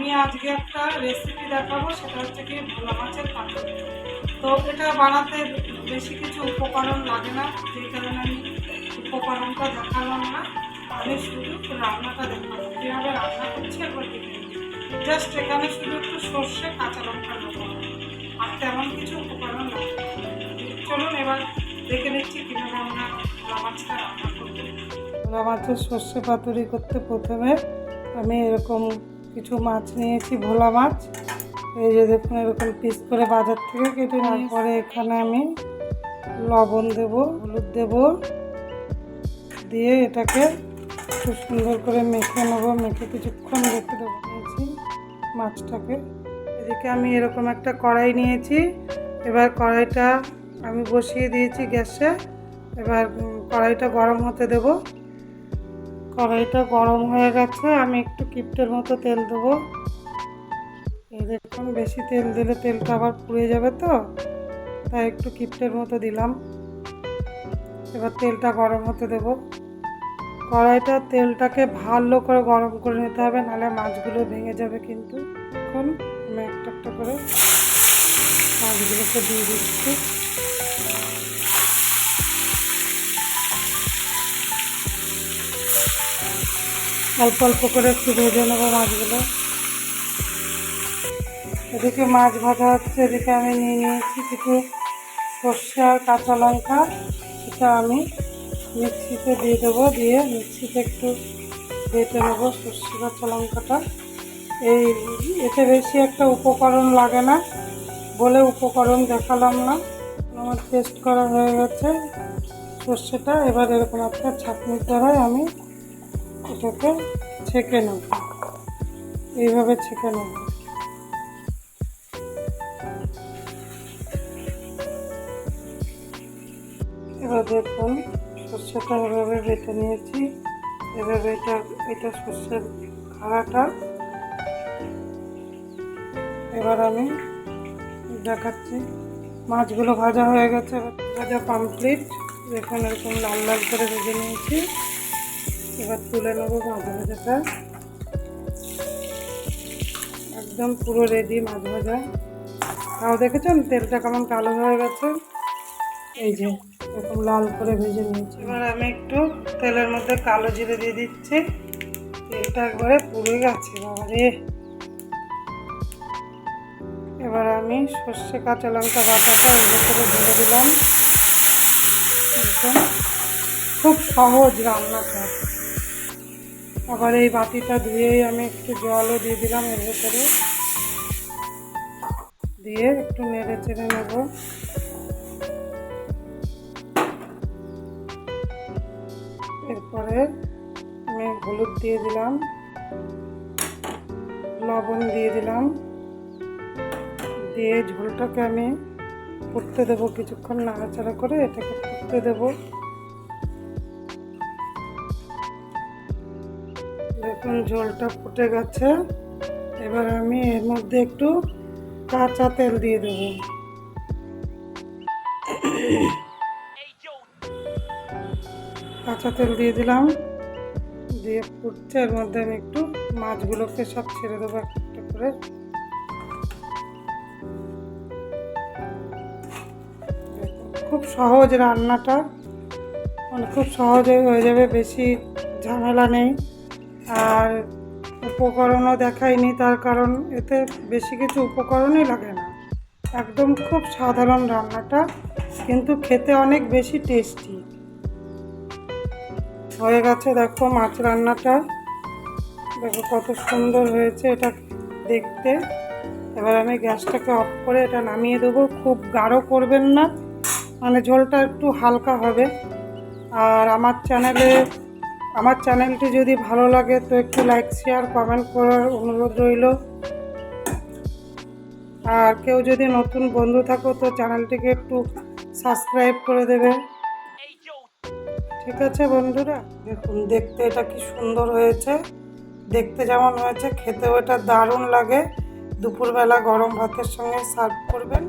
আমি আজকে একটা রেসিপি দেখাবো, সেটা হচ্ছে কি ভোলা মাছের পাতুরি। তো এটা বানাতে বেশি কিছু উপকরণ লাগে না, যেই কারণে আমি উপকরণটা দেখালাম না। আমি শুধু রান্নাটা দেখাবো, কীভাবে রান্না করছি একবার দেখে নিই। জাস্ট এখানে শুধু একটু সর্ষে, কাঁচা লঙ্কা দেবো, আর তেমন কিছু উপকরণ লাগে না। চলুন এবার দেখে নিচ্ছি কীভাবে আমরা ভোলা মাছটা রান্না করবো। ভোলা মাছের সর্ষে পাতুরি করতে প্রথমে আমি এরকম কিছু মাছ নিয়েছি, ভোলা মাছ। এই যে দেখুন, এরকম পিস করে বাজার থেকে কেটে নেওয়ার পরে এখানে আমি লবণ দেব, হলুদ দেব, দিয়ে এটাকে খুব সুন্দর করে মেখে নেবো। মেখে কিছুক্ষণ রেখে দেবো। নিয়েছি মাছটাকে। এদিকে আমি এরকম একটা কড়াই নিয়েছি। এবার কড়াইটা আমি বসিয়ে দিয়েছি গ্যাসে। এবার কড়াইটা গরম হতে দেব। কড়াইটা গরম হয়ে গেছে, আমি একটু কিপ্টের মতো তেল দেবো। এই দেখুন, বেশি তেল দিলে তেলটা আবার পুড়ে যাবে, তো তাই একটু কিপ্টের মতো দিলাম। এবার তেলটা গরম হতে দেব। কড়াইটা তেলটাকে ভালো করে গরম করে নিতে হবে, নাহলে মাছগুলো ভেঙে যাবে। কিন্তু এখন আমি একটা একটা করে মাছগুলোকে দিয়ে দিচ্ছি। অল্প অল্প করে একটু ভেজে নেবো মাছগুলো। এদিকে মাছ ভাজা হচ্ছে, এদিকে আমি নিয়েছি কিছু সর্ষে আর কাঁচা লঙ্কা। এটা আমি মিক্সিতে দিয়ে দেবো, দিয়ে মিক্সিতে একটু বেটে নেবো সর্ষে কাঁচা লঙ্কাটা। এতে বেশি একটা উপকরণ লাগে না বলে উপকরণ দেখালাম না। আমার পেস্ট করা হয়ে গেছে সর্ষেটা। এবার এরকম একটা ছাঁকনির দ্বারাই আমি এটাকে ছেঁকে নেব, এইভাবে ছেঁকে নেব। এবার দেখুন, সর্ষেটা এভাবে বেটে নিয়েছি। এভাবে এটা সর্ষের খাড়াটা। এবার আমি দেখাচ্ছি, মাছগুলো ভাজা হয়ে গেছে, ভাজা কমপ্লিট। দেখুন, এরকম লাল লাল করে ভেজে নিয়েছি। এবার তুলে নেবো মাছ ভাজাটা। একদম পুরো রেডি মাছ ভাজা। তাও দেখেছেন তেলটা কেমন কালো হয়ে গেছে। এই যে এরকম লাল করে ভেজে নিয়েছি। এবার আমি একটু তেলের মধ্যে কালো জিরে দিয়ে দিচ্ছি। তেলটা একবারে পুড়ে গেছে বাবারে। এবার আমি সর্ষে কাঁচা লঙ্কা বাটাটা এর ভেতরে ঢেলে দিলাম। দেখুন, খুব সহজ রান্নাটা। আবার এই বাটিটা ধুয়েই আমি একটু জলও দিয়ে দিলাম এর ভেতরে, দিয়ে একটু নেড়ে চেড়ে নেব। এরপরে আমি হলুদ দিয়ে দিলাম, লবণ দিয়ে দিলাম, দিয়ে ঝোলটাকে আমি ফুটতে দেবো। কিছুক্ষণ নাড়াচাড়া করে এটাকে ফুটতে দেবো। দেখুন, ঝোলটা ফুটে গেছে। এবার আমি এর মধ্যে একটু কাঁচা তেল দিয়ে দেবো। কাঁচা তেল দিয়ে দিলাম, দিয়ে ফুটছে। এর মধ্যে আমি একটু মাছগুলোকে সব ছেড়ে দেবো একটা করে। খুব সহজ রান্নাটা, মানে খুব সহজে হয়ে যাবে, বেশি ঝামেলা নেই। আর উপকরণও দেখাইনি, তার কারণ এতে বেশি কিছু উপকরণই লাগে না। একদম খুব সাধারণ রান্নাটা, কিন্তু খেতে অনেক বেশি টেস্টি হয়ে গেছে। দেখো মাছ রান্নাটা, দেখো কত সুন্দর হয়েছে এটা দেখতে। এবার আমি গ্যাসটাকে অফ করে এটা নামিয়ে দেবো। খুব গাঢ় করবেন না, মানে ঝোলটা একটু হালকা হবে। আর আমার চ্যানেলটি যদি ভালো লাগে তো একটু লাইক, শেয়ার, কমেন্ট করার অনুরোধ রইল। আর কেউ যদি নতুন বন্ধু থাকো তো চ্যানেলটিকে একটু সাবস্ক্রাইব করে দেবে। ঠিক আছে বন্ধুরা, দেখুন দেখতে এটা কি সুন্দর হয়েছে। দেখতে যেমন হয়েছে, খেতেও এটা দারুণ লাগে। দুপুরবেলা গরম ভাতের সঙ্গে সার্ভ করবেন।